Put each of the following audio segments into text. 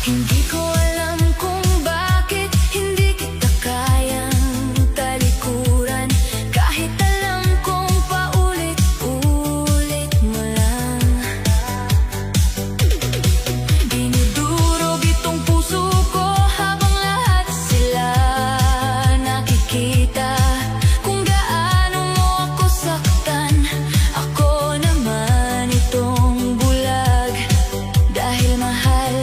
Hindi ko alam kung bakit hindi kita kayang talikuran. Kahit alam kong paulit-ulit mo lang. Dinudurog itong puso ko habang lahat sila nakikita kung gaano mo ako saktan. Ako naman itong bulag dahil mahal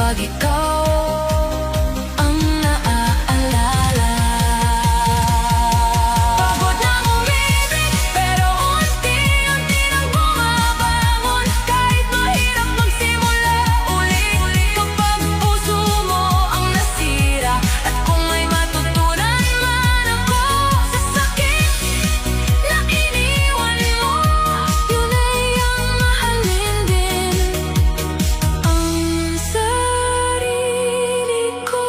kapag ikaw ang naaalala. Pagod nang umibig, pero unti-unti nang bumabangon. Kahit mahirap magsimula uli, kapag puso mo ang nasira. At kung may matutunan man ako sa sakit na iniwan mo, yun ay ang mahalin din ang sarili ko.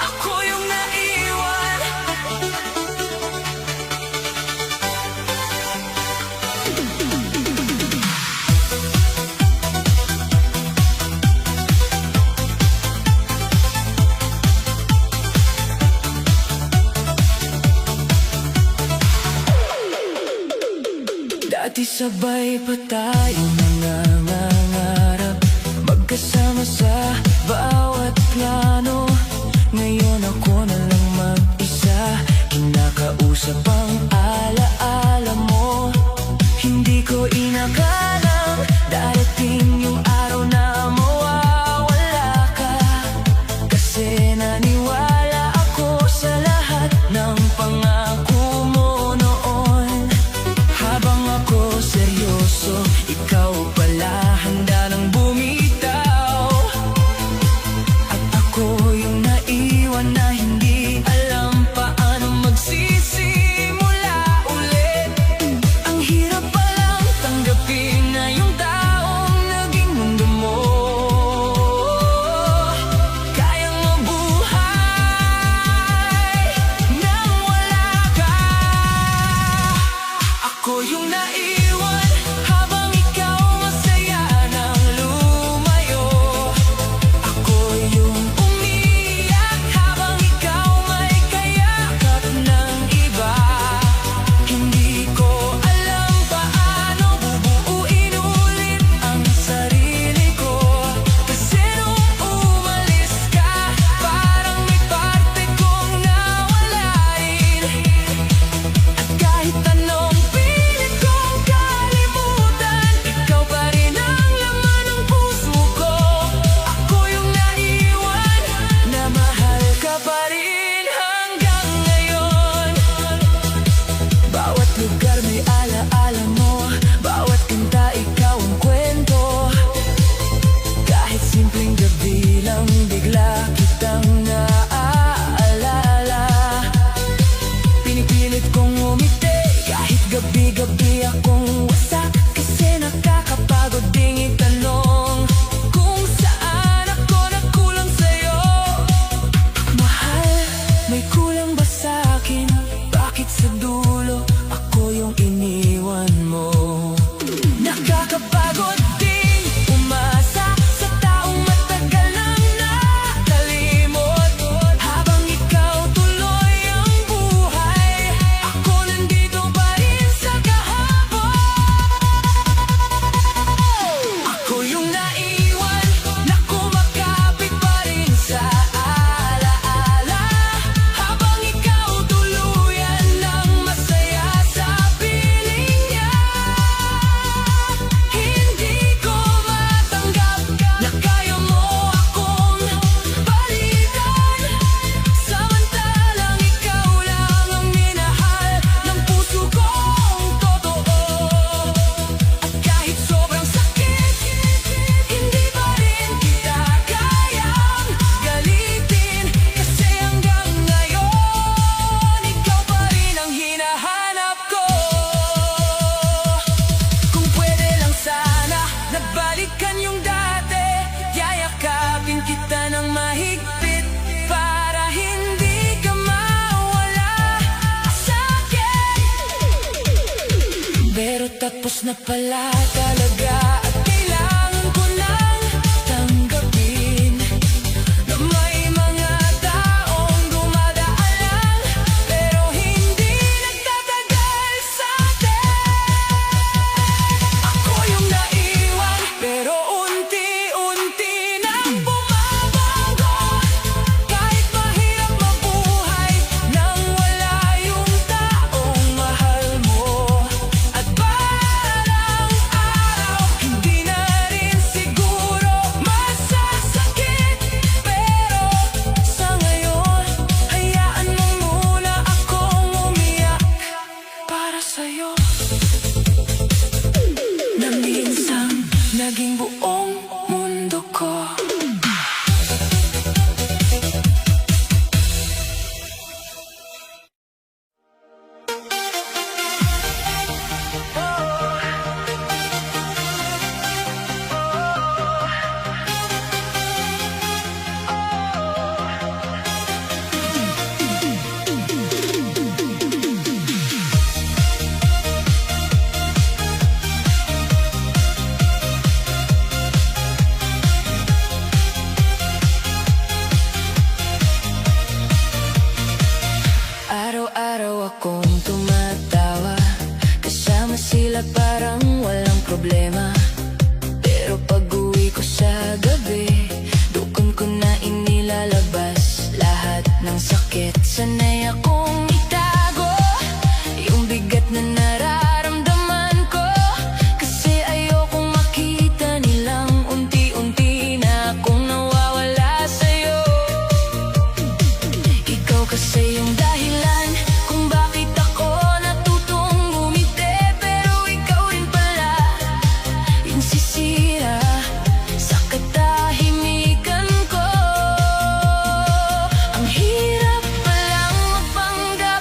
Ako yung naiwan. Dati sabay pa tayo nangangarap, magkasama sa bawat plano. Ngayon ako na lang mag-isa, kinakausap ang alaala mo. Hindi ko inakalang darating yung araw na mawawala ka. Kasi naniwala ako sa lahat ng pangako mo noon. Habang ako seryoso, ikaw pala handa nang bumitaw. At ako yung naiwan na hindi alam paano magsisimula ulit. Ang hirap palang tanggapin na yung taong naging mundo mo kayang mabuhay nang wala ka. Ako yung naiwan habang ikaw masaya nang lumayo. Ako yung umiyak habang ikaw may kayakap ng iba. Hindi ko alam paano bubuuin ulit ang sarili ko. Kasi nung umalis ka, parang may parte kong nawala rin. At kahit anong pilit kong kalimutan, ikaw pa rin ang laman ng puso ko. Ako yung naiwan, na mahal ka pa rin hanggang ngayon. Bawat lugar may alaala mo, bawat kanta ikaw ang kwento. Kahit simpleng gabi lang, bigla kitang naaalala. Pinipilit kong umiti, kahit gabi-gabi akong wasak. Kasi nakakapagod ding itanong kung saan ako nagkulang sa'yo. Mahal, may kulang ba sa'kin? Bakit sa dulo ako yung iniwan mo? Nakakapagod ding umasa sa taong matagal nang nakalimot. Habang ikaw tuloy ang buhay, ako nandito pa rin sa kahapon. Ako yung naiwan, na kumakapit pa rin sa alaala. Habang ikaw tuluyan ng masaya sa piling niya. Hindi ko matanggap na kaya mo akong balikan. Samantalang ikaw lang ang minahal ng puso kong totoo. At kahit sobrang sakit, hindi pa rin kita kayang galitin. Kasi hanggang ngayon, ikaw pa rin ang hinahanap ko. Kung pwede lang sana, nabalikan yung dati. Yayakapin kita ng mahigpit para hindi ka mawala sa'kin. Pero tapos na pala talaga, at kailangan ko nang tanggapin na may mga taong dumadaan lang, pero hindi nagtatagal sa'tin. naging buong mundo ko. Araw-araw akong tumatawa, kasama sila parang walang problema. Pero pag-uwi ko sa gabi, doon ko na inilalabas lahat ng sakit. Sanay akong itago yung bigat na nararamdaman ko, kasi ayokong makita nilang unti-unti na akong nawawala sa'yo. Ikaw kasi yung dahilan kung bakit ako natutong ngumiti, pero ikaw rin pala yung sisira sa katahimikan ko. Ang hirap palang magpanggap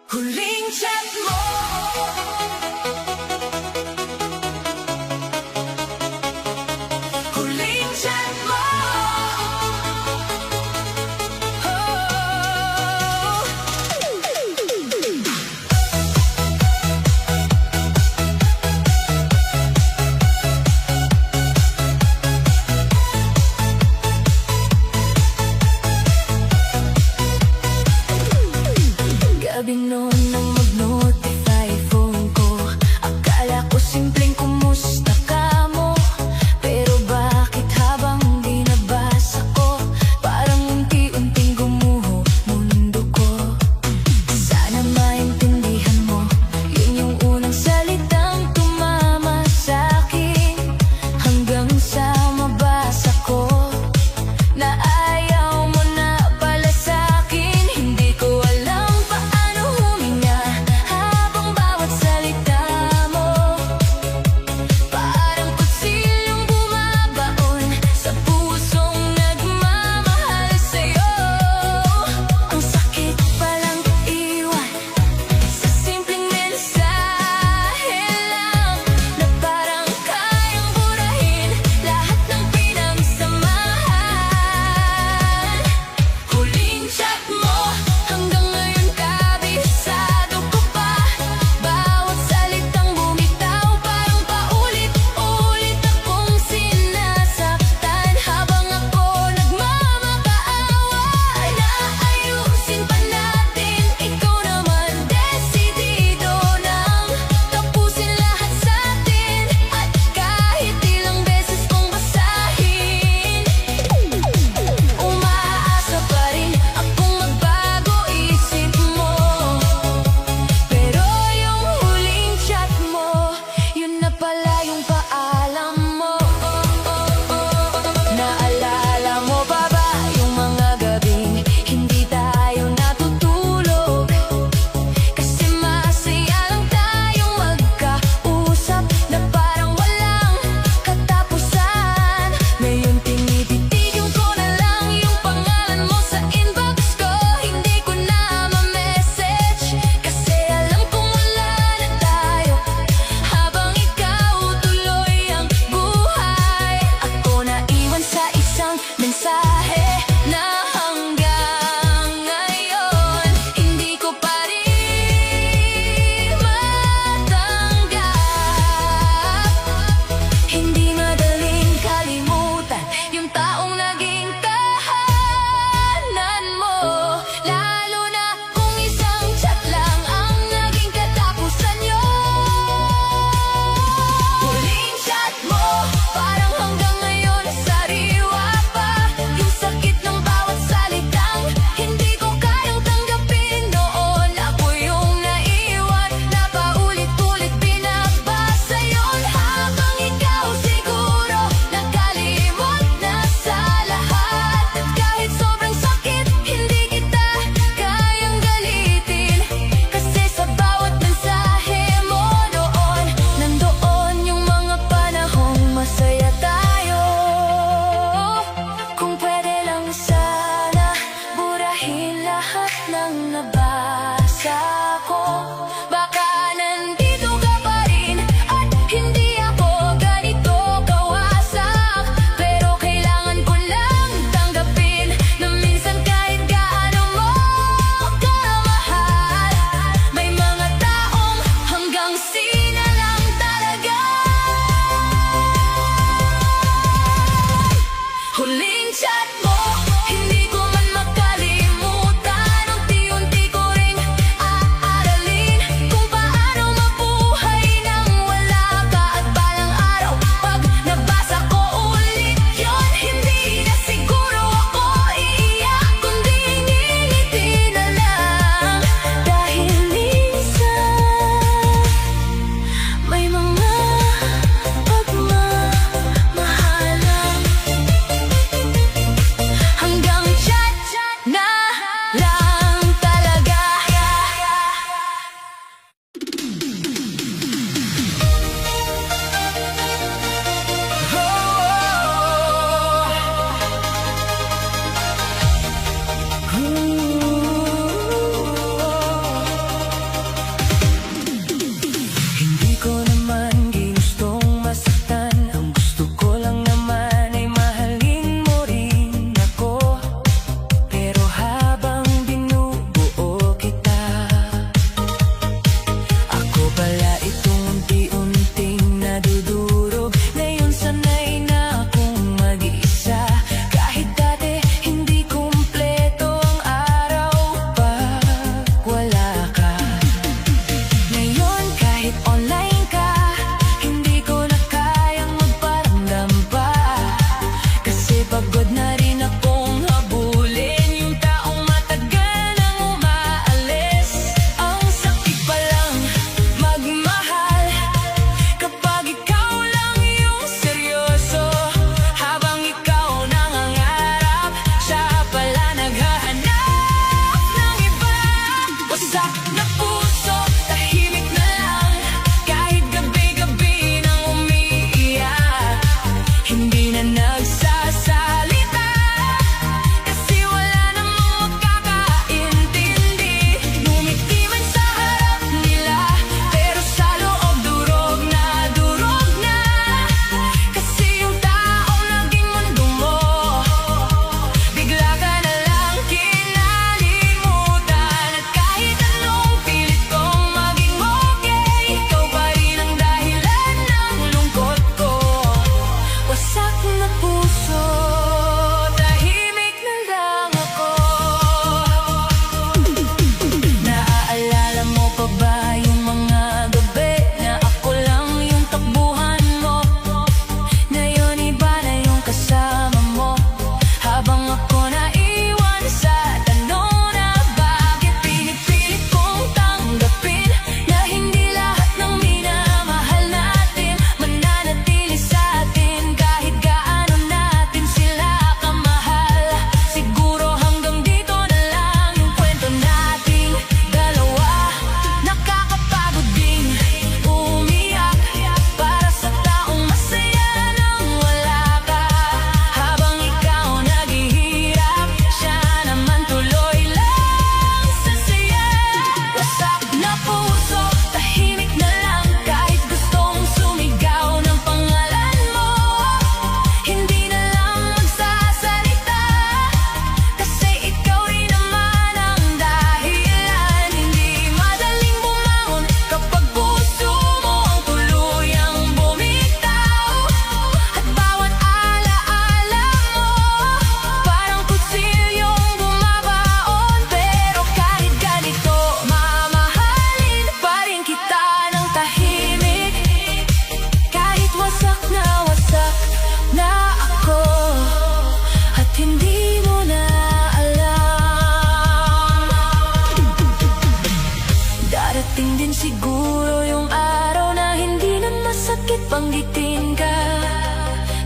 Huling chat mo. Huling chat mo. Gabing noon nang mag-notify phone ko, akala ko simpleng kumusta ka mo. Pero bakit habang binabasa ko, parang unti-unting gumuho mundo ko. Sana maintindihan mo, yun yung unang salitang tumama sa'kin. Hanggang sa mabasa ko na ayaw mo na pala sa'kin. Hindi ko alam paano huminga habang bawat salita mo parang kutsilyong bumabaon sa pusong nagmamahal sa'yo. Ang sakit palang iwan sa simpleng mensahe lang na parang kayang burahin lahat ng pinagsamahan. Huling chat mo, hanggang ngayon kabisado ko pa. Bawat salitang bumitaw, parang paulit-ulit akong sinasaktan. Habang ako nagmamakaawa na ayusin pa natin, ikaw naman desidido nang tapusin lahat sa'tin. At kahit ilang beses kong basahin, umaasa pa rin akong magbago isip mo. Pero yung huling chat mo, yun na pala yung paalam mo. Naalala mo pa ba yung mga gabing hindi tayo natutulog? Kasi masaya lang tayong magkausap na parang walang katapusan. Ngayon tinititigan ko na lang yung pangalan mo sa inbox ko. Hindi ko na ma-message kasi alam kong wala na tayo habang ikaw tuloy ang buhay. Ako naiwan sa isang mensahe na hanggang ngayon hindi ko pa rin matanggap. Hindi madaling kalimutan yung taong naging tahanan mo, lalo na kung isang chat lang ang naging katapusan nyo. Huling chat mo, parang hanggang ngayon sariwa pa yung sakit ng bawat salitang hindi ko kayang tanggapin. Noon ako yung naiwan na paulit-ulit binabasa yun, habang ikaw siguro nakalimot na sa lahat. At kahit sobrang sakit, hindi kita kayang galitin kasi sa bawat mensahe mo noon, nandoon yung mga panahong masaya tayo. Kung pwede lang sana burahin lahat ng nabasa ko, baka nandito ka pa rin at hindi ako ganito kawasak. Pero kailangan ko lang tanggapin na minsan kahit gaano mo kamahal, may mga taong hanggang sina lang talaga. Huling chat mo, hindi ko man makalimutan. Unti-unti ko ring din siguro yung araw na hindi na masakit banggitin ka,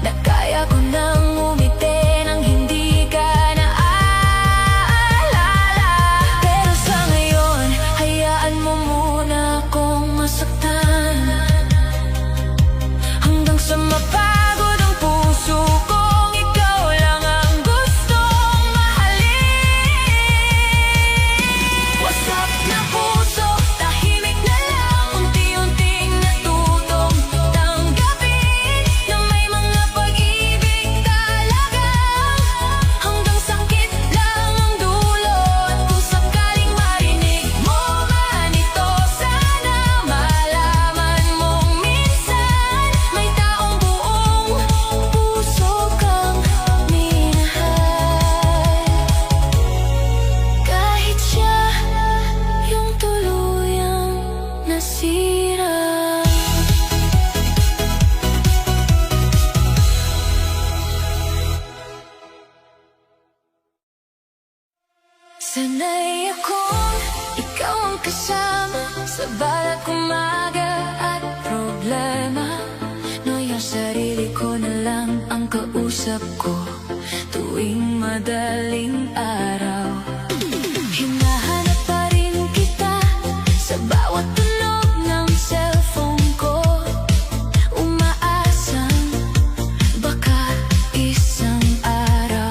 na kaya ko nang umiti nang hindi ka naaalala. Pero sa ngayon, hayaan mo muna akong masaktan, hanggang sa mapagod ang puso kong ikaw lang ang gustong mahalin. Wasak na puso, tahimik na lang, unti-unting natutong tanggapin na may mga pag-ibig talaga, hanggang sakit lang ang dulot. Kung sakaling marinig mo man ito, sana malaman mong minsan may taong buong puso kang minahal, kahit siya yung tuluyang nasira. Sanay akong ikaw ang kasama sa bawat umaga at problema, no yung sarili ko na lang ang kausap ko tuwing madaling araw. Hinahanap pa rin kita sa bawat tunog ng cellphone ko, umaasang baka isang araw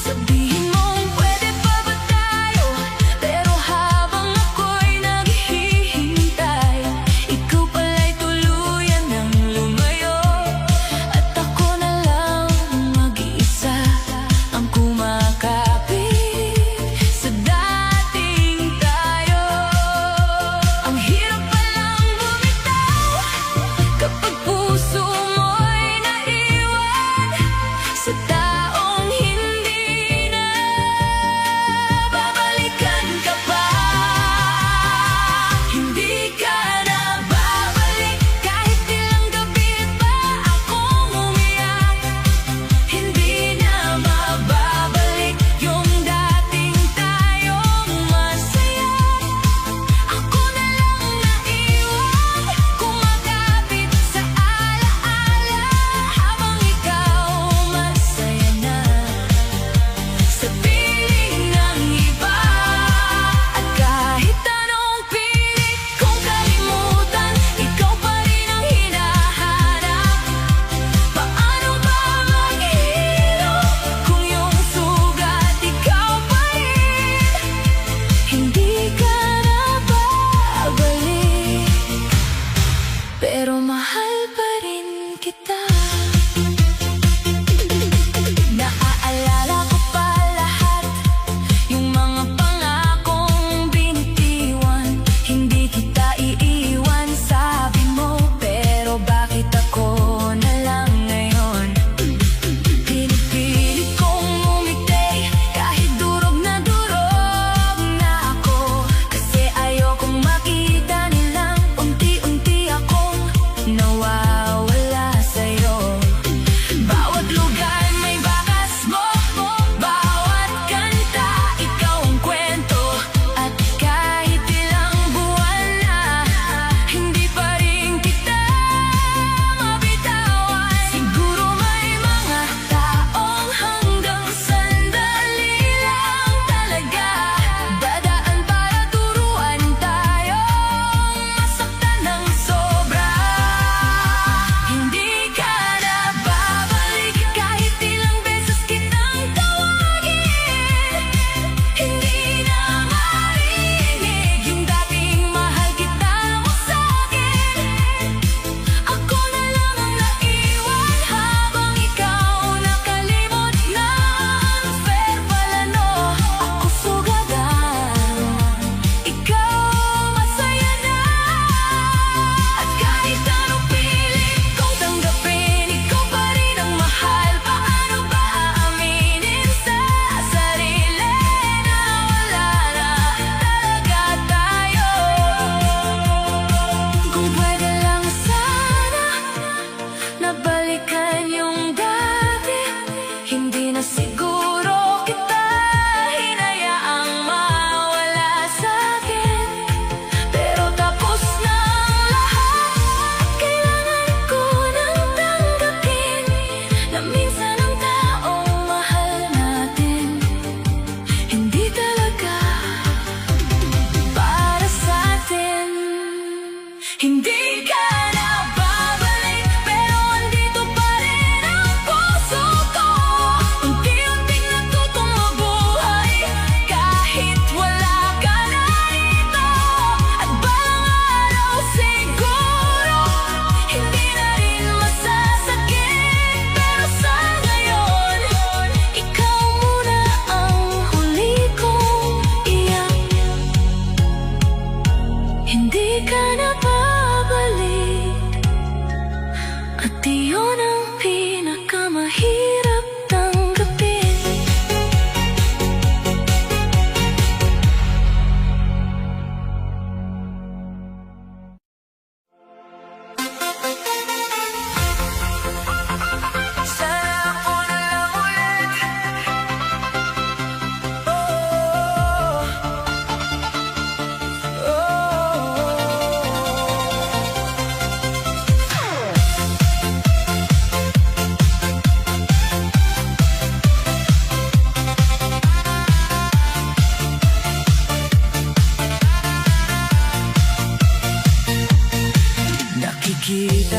sabihin mong pwede pa ba tayo. Pero habang ako'y naghihintay, ikaw pala'y tuluyan ng lumayo, at ako na lang mag-iisa ang kumakalma.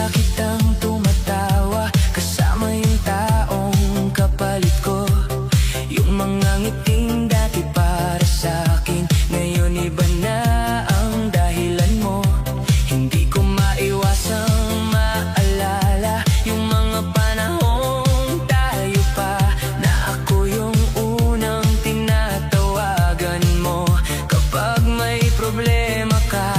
Nakita kitang tumatawa kasama yung taong kapalit ko. Yung mga ngiting dati para sa'kin, ngayon iba na ang dahilan mo. Hindi ko maiwasang maalala yung mga panahong tayo pa, na ako yung unang tinatawagan mo kapag may problema ka.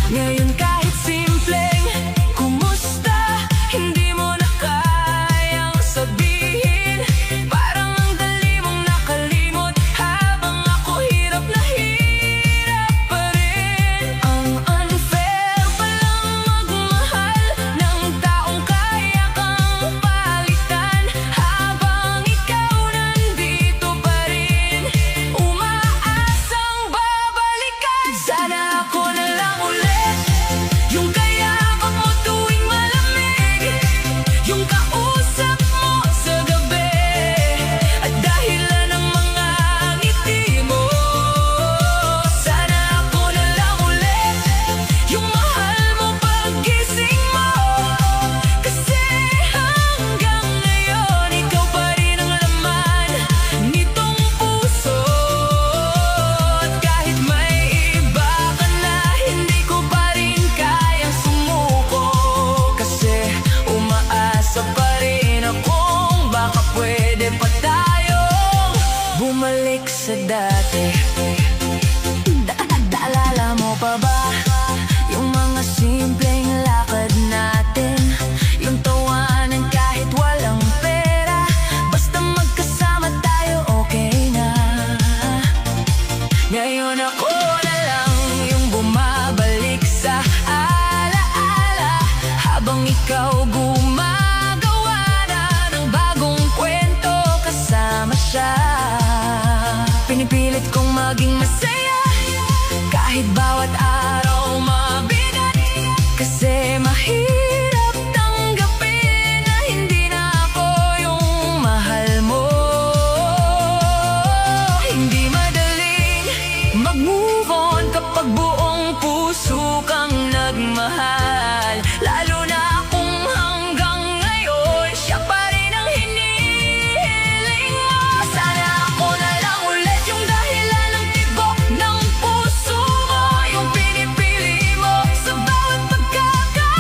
Ngayon kahit simpleng kumusta, hindi mo na kayang sabihin. Parang ang dali mong nakalimot, habang ako hirap na hirap pa rin. Ang unfair palang magmahal ng taong kaya kang palitan, habang ikaw nandito pa rin, umaasang babalikan. Sana ako na lang ulit yung kayakap mo tuwing malamig, yung kausap mo sa gabi, at dahilan ng mga ngiti mo. Sana ako na lang ulit yung mahal mo paggising mo, kasi hanggang ngayon ikaw pa rin ang laman nitong puso. At kahit may iba ka na, hindi ko pa rin kayang sumuko, kasi umaasa pa rin akong baka pwede pa tayong bumalik sa dati. Naalala mo pa ba yung mga simpleng lakad natin, yung tawanan kahit walang pera, basta magkasama tayo okay na. Ngayon ako na lang yung bumabalik sa alaala, habang ikaw gumagawa na ng bagong kwento kasama siya. Pinipilit kong maging masaya kahit bawat araw mabigat, kasi mahirap tanggapin na hindi na ako yung mahal mo. Hindi madaling mag-move on kapag buong puso kang nagmahal, lalo na kung hanggang ngayon siya pa rin ang hinihiling mo. Sana ako na lang ulit yung dahilan ng tibok ng puso mo, yung pinipili mo sa bawat pagkakataon.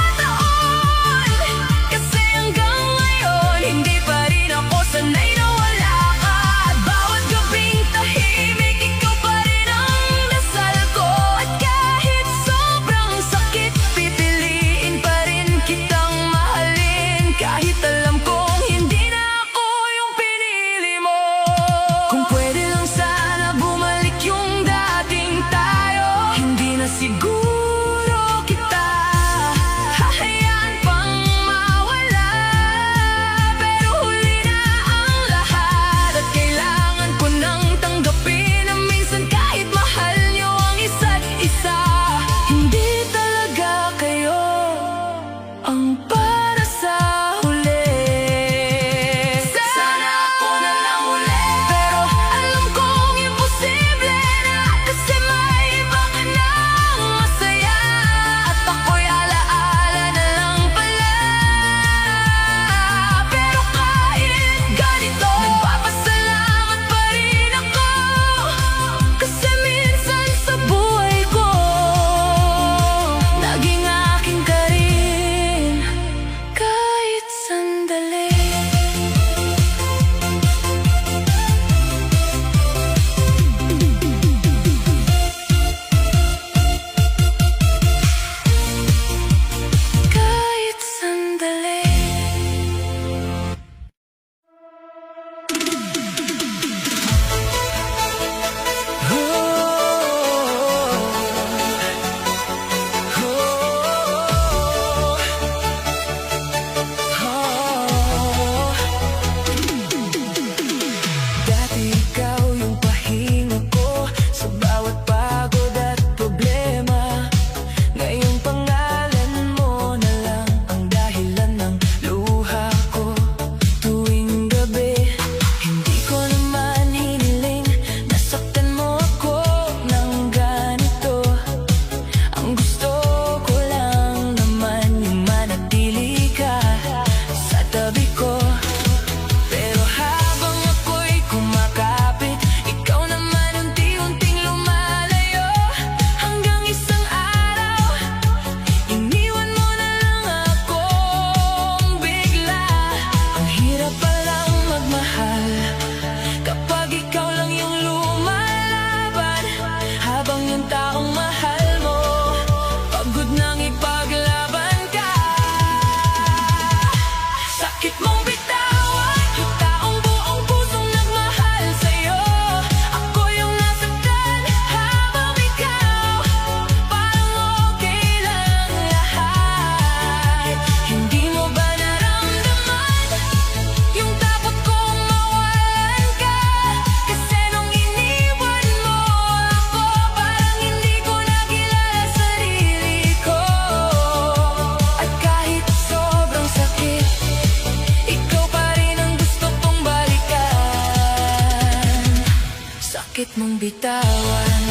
buwan.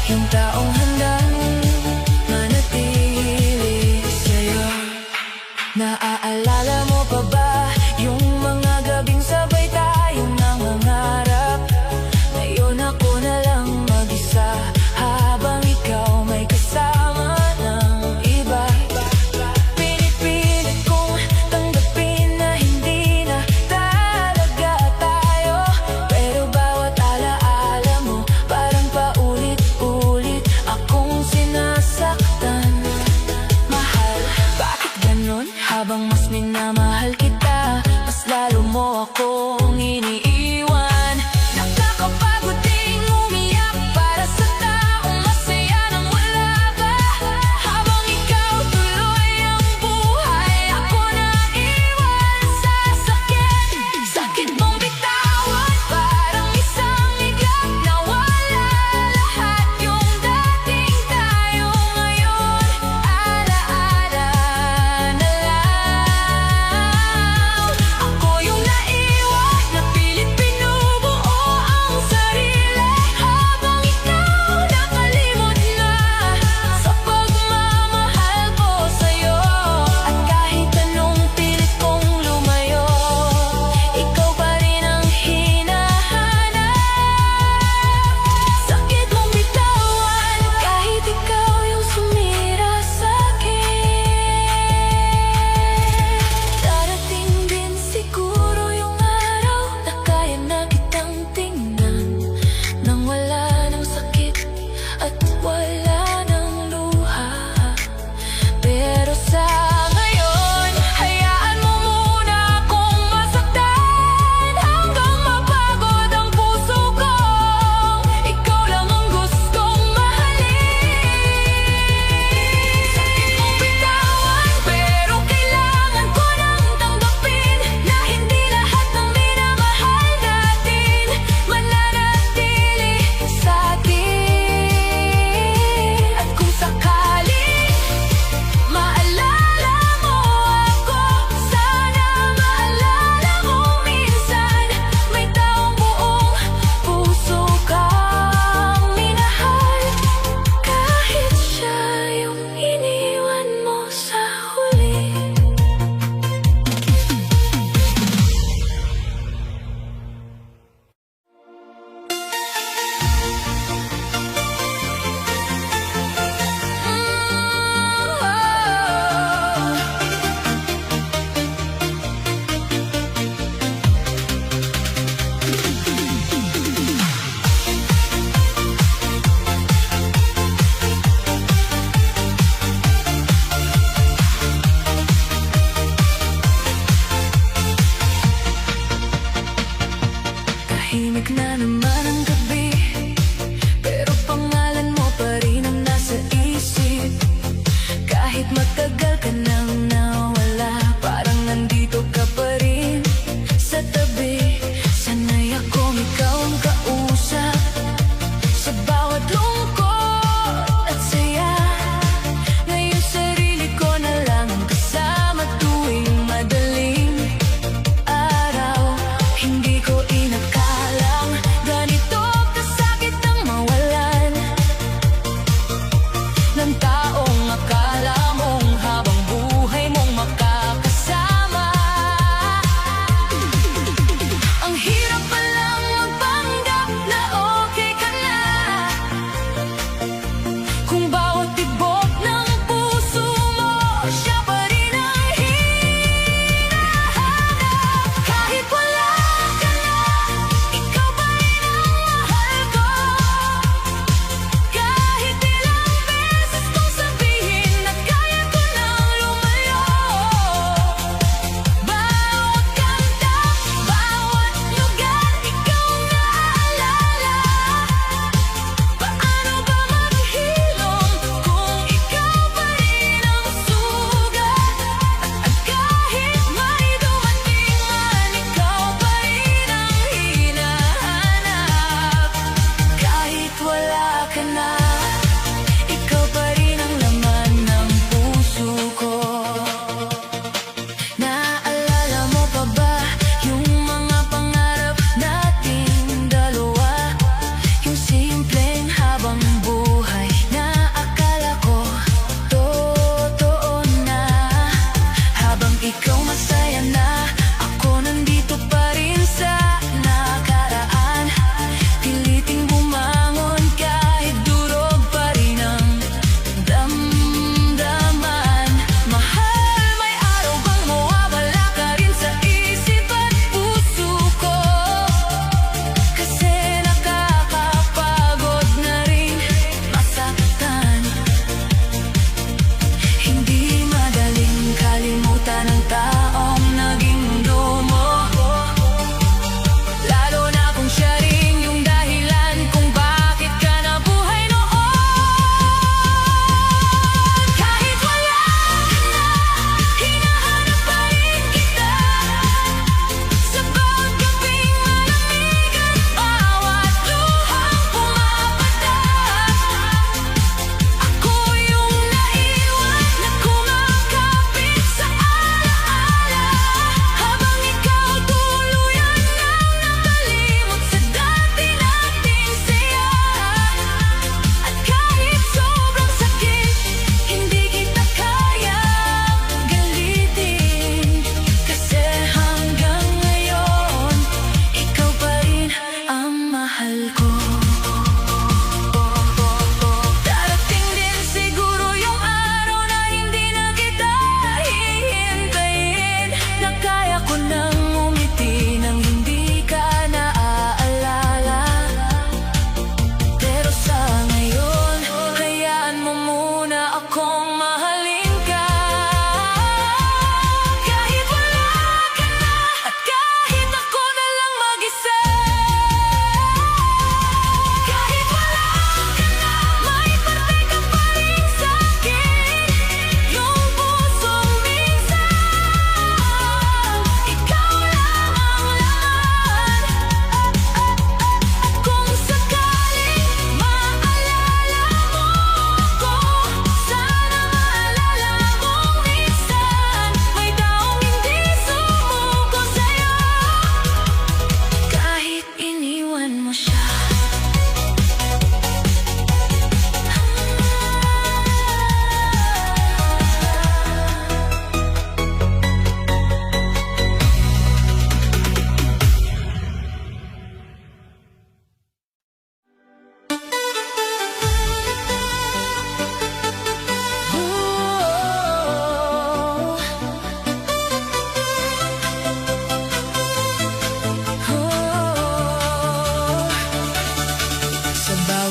Yung taong handang manatili sa'yo. Naaalala mo pa ba yung mga gabing sabay tayong nangangarap? Ngayon ako na lang mag-isa, habang ikaw may kasama ng iba. Pinipilit kong tanggapin na hindi na talaga tayo, pero bawat alaala mo parang paulit-ulit akong sinasaktan. Mahal, bakit ganon? Habang mas minamahal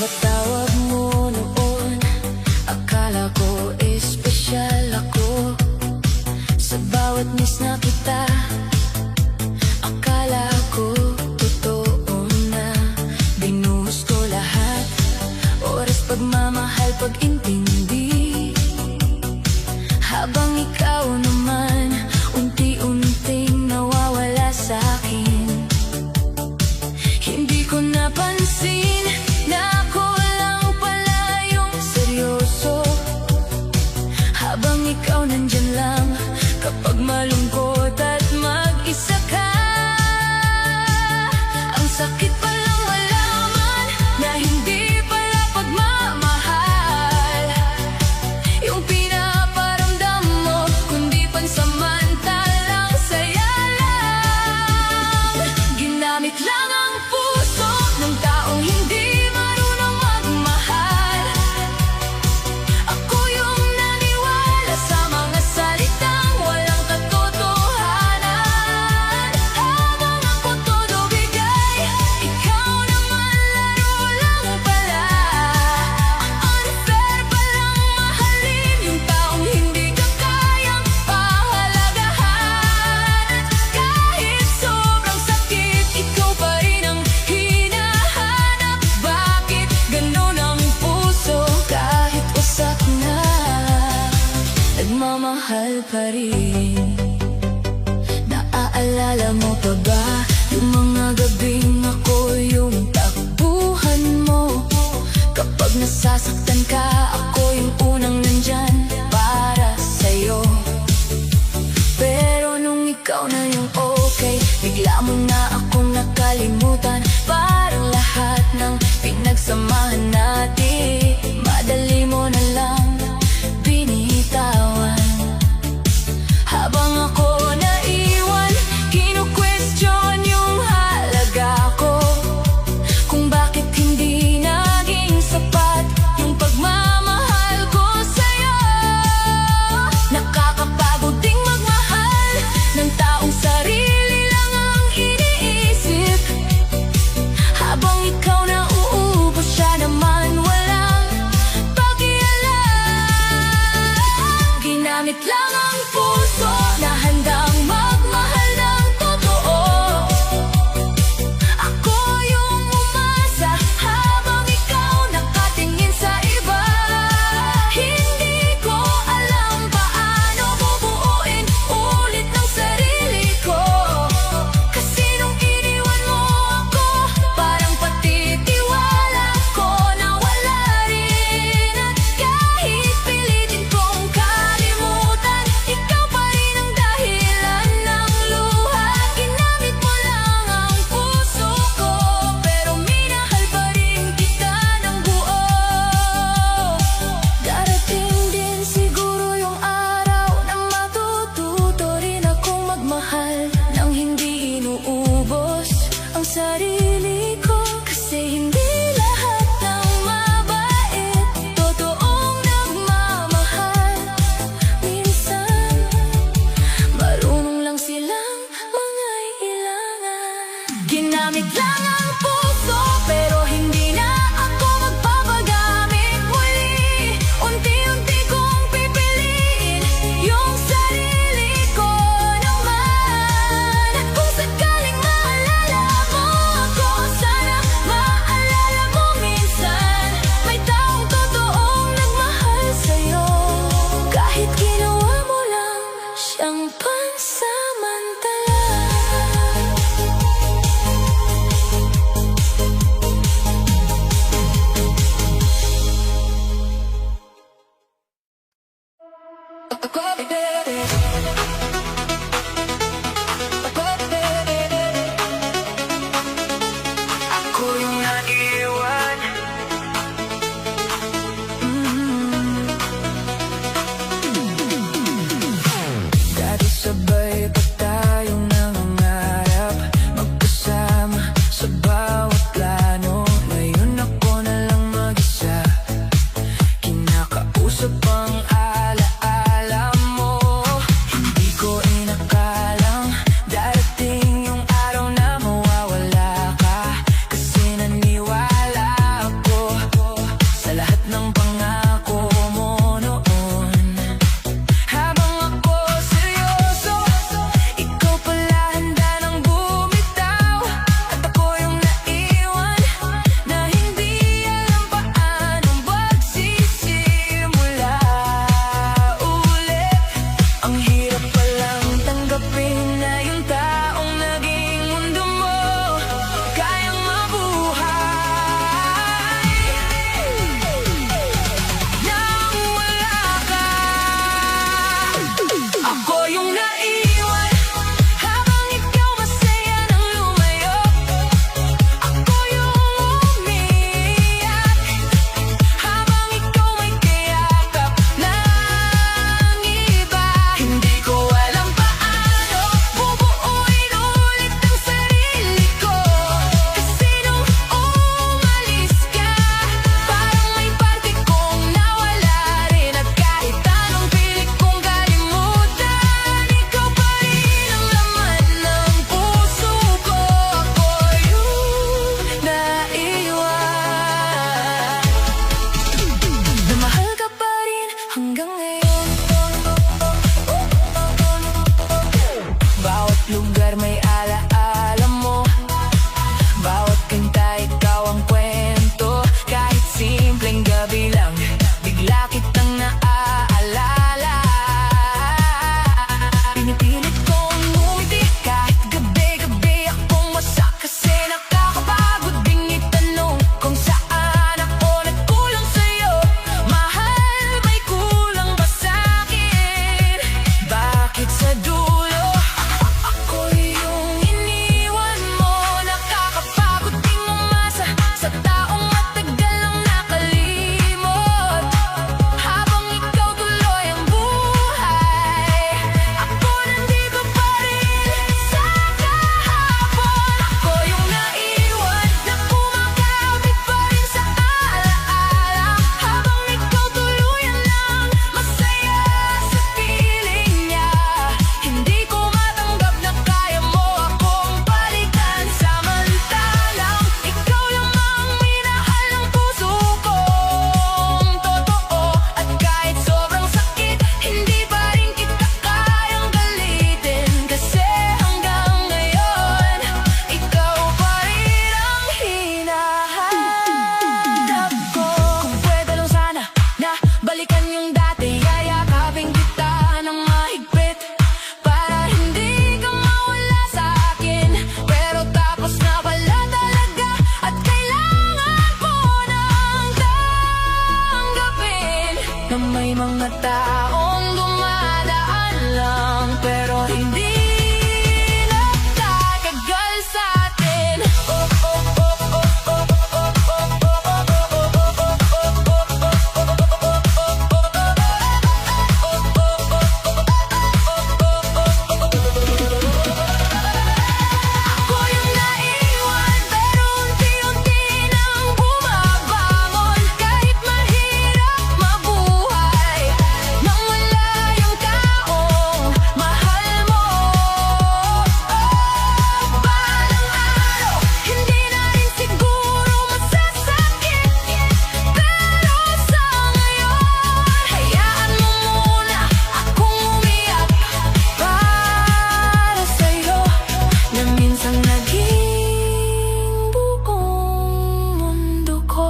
bawat tawag mo noon, akala ko espesyal ako. Sa bawat miss na kita, akala ko totoo na. Binuhos ko lahat, oras, pagmamahal, pag-intindi. Habang ikaw naman, unti-unting nawawala sa'kin. Hindi ko napansin na ako lang pala yung seryoso. Habang ikaw nandyan lang, kapag malungkot at mag-isa ka. Ang sakit palang malaman na hindi pala pagmamahal yung pinaparamdam mo, kundi pansamantalang saya lang. Ginamit lang ang puso ng taong hindi marunong magmahal. Ako yung naniwala sa mga salitang walang katotohanan. Habang ako todo bigay, ikaw naman laro lang pala. Ang unfair palang mahalin yung taong hindi ka kayang pahalagahan. Kahit sobrang sakit, ikaw pa rin ang hinahanap. Bakit ganun ang puso kahit wasak na? Nagmamahal pa rin. Naaalala mo pa ba yung mga gabing ako yung takbuhan mo? Kapag nasasaktan ka, ako yung unang nandyan para sa'yo. Pero nung ikaw na yung okay, bigla mo na akong nakalimutan. Parang lahat ng pinagsamahan natin, madali mo na lang binitawan. Habang ako naiwan, kinu-question yung halaga ko, kung bakit hindi naging sapat yung pagmamahal ko sa'yo. Nakakapagod ding magmahal ng taong sarili lang ang iniisip. Habang ikaw na uubos, siya naman walang May mga taong dumadaan lang, pero hindi nagtatagal sa atin. Ako yung naiwan, pero unti-unti nang bumabangon. Kahit mahirap mabuhay, nang wala yung taong mahal mo. Balang araw, hindi na rin siguro masasakit, pero sa ngayon, hayaan mo muna akong umiyak para sa'yo, na minsang naging buong mundo ko.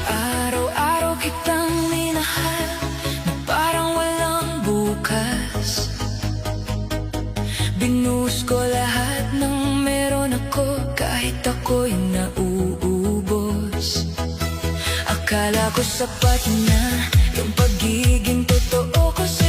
Araw-araw kitang minahal na parang walang bukas. Binuhos ko lahat ng meron ako, kahit ako'y nauubos. Akala ko sapat na yung pagiging totoo ko sa'yo.